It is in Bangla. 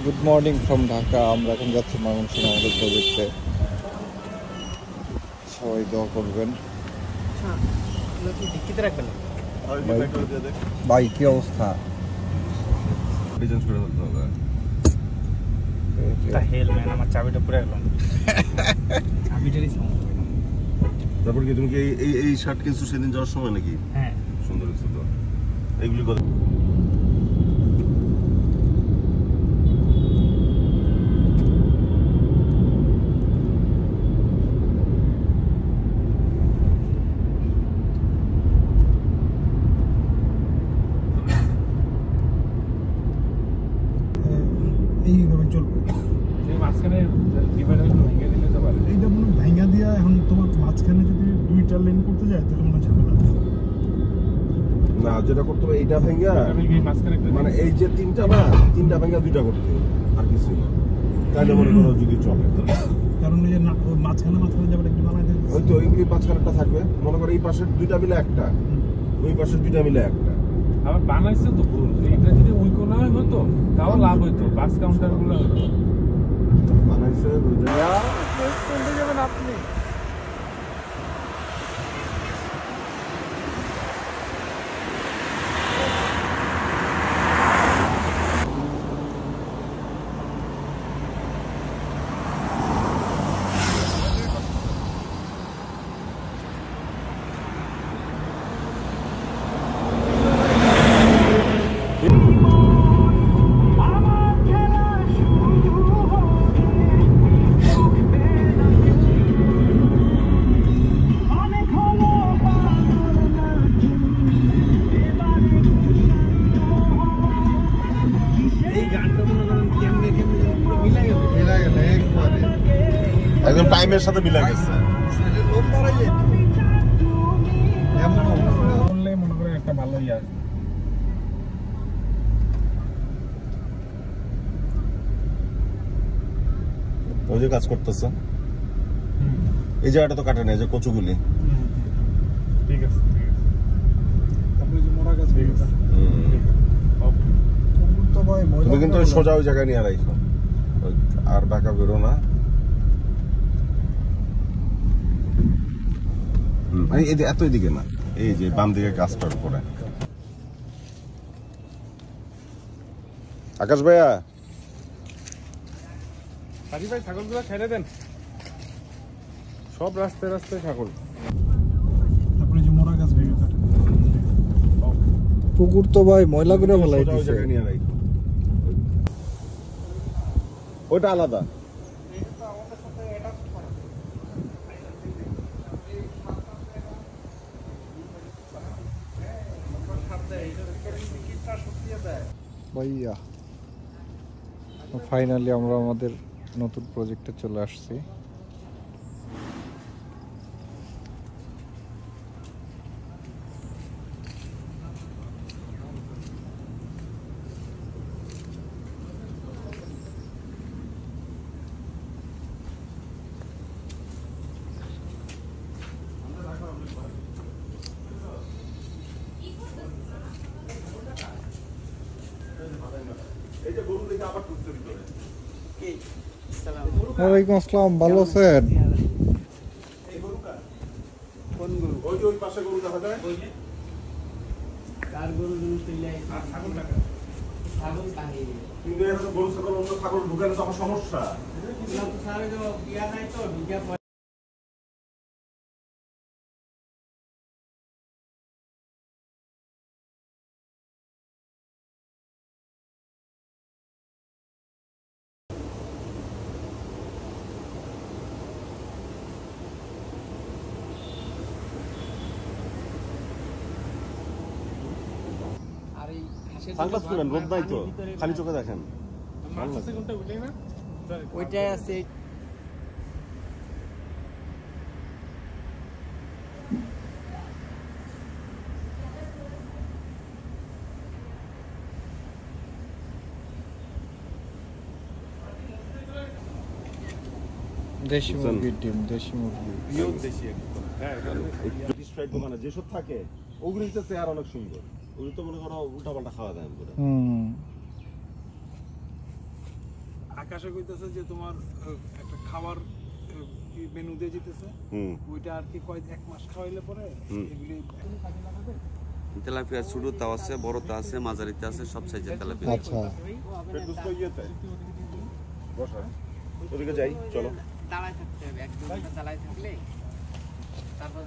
Good morning from Dhaka. আমরা এখন যাচ্ছি ময়মনসিংহ আমাদের প্রজেক্টে। সবাই দোয়া করবেন। ভাই কি অবস্থা? আমার চাবিটা পুরো গেল। তারপর কি তুমি কি এই শার্ট কিনছো সেদিন যাওয়ার সময় নাকি? হ্যাঁ, সুন্দর হয়েছে তো। এইগুলি কথা এইভাবে চলবে। মাঝখানে ডিভাইডার ভেঙে দিলে তো পারে। এইটা মনে ভাঙা দিয়া এখন তোমার মাঝখানে যদি দুইটা লেন করতে যায় তাহলে মনে ঝামেলা। না, যেটা করতে হবে এইটা ভাঙা, মানে এই যে তিনটা ভাঙা দুইটা করতে হবে, আর কিছু না। তাহলে মনে করো যদি চলে, কারণ এই যে মাঝখানে যাবে একটু বানাই দেন। ওই তো এইগুলি মাঝখানেরটা থাকবে, মনে করো এই পাশের দুইটা মিলে একটা, ওই পাশের দুইটা মিলে একটা। আবার বানাইছে তো ভুল। এটা যদি ওই কোনা হতো তাও লাভ হইতো, বাস কাউন্টার গুলো হতো। বানাইছে যাবেন আপনি। একদম টাইমের সাথে মিলে গেছে। মনে করেন একটা ভালো ইয়ে আছে। ওই যে কাজ করতেছে, এই জায়গাটা তো কাটে না, এই যে কচুগুলি। ঠিক আছে, ঠিক আছে। তারপরে যে মোড়া গাছ ঠিক আছে। তো ভাই তুমি কিন্তু সোজা ওই জায়গায় নিয়ে রাখো, আর বাঁকা বেরো না। এত এদিকে না, এই যে বাম দিকে গাছটার উপরে। আকাশ ভাইয়া, সারি ভাই ছাগলগুলো ছেড়ে দেন, সব রাস্তায় রাস্তায় ছাগল। তারপরে যে মোড়া গাছ ভেঙে কাটে। পুকুর তো ভাই ময়লা করে ফেলাই সোজা ওই দিছে। জায়গায় নিয়ে রাখো, ওইটা আলাদা। ভাইয়া ফাইনালি আমরা আমাদের নতুন প্রজেক্টে চলে আসছি। ওয়ালাইকুম আসসালাম, ভালো আছেন? ওই পাশে গরু দেখা যায়। কিন্তু এখন গরু ছাগল অন্য ছাগল ঢুকালে তো আমার সমস্যা। সানগ্লাস পরেন, রোদ নাই তো, খালি চোখে দেখেন। ওইটাই আছে। দেশি মুরগির ডিম, দেশি মুরগি, পিওর দেশি একদম। হ্যাঁ, দোকানে যেসব থাকে ওগুলি তো চেয়ার অনেক সুন্দর, ওগুলি তো মনে করো উল্টা পাল্টা খাওয়া যায়। আকাশে কইতেছে যে তোমার একটা খাবার মেনু দিয়ে যেতেছে, ওইটা আর কি কয় 1 মাস খাওয়াইলে পরে এগুলি কাজে লাগাবে। তেলাপিয়া ছোটটা আছে, বড়টা আছে, মাঝারিতে আছে, সব সাইজের তেলাপিয়া। আচ্ছা ফেরদৌস তো ইয়েতে বসা ওদিকে যাই চলো। দাঁড়ায় থাকতে হবে, 1-2 ঘন্টা দাঁড়ায় থাকলে তারপর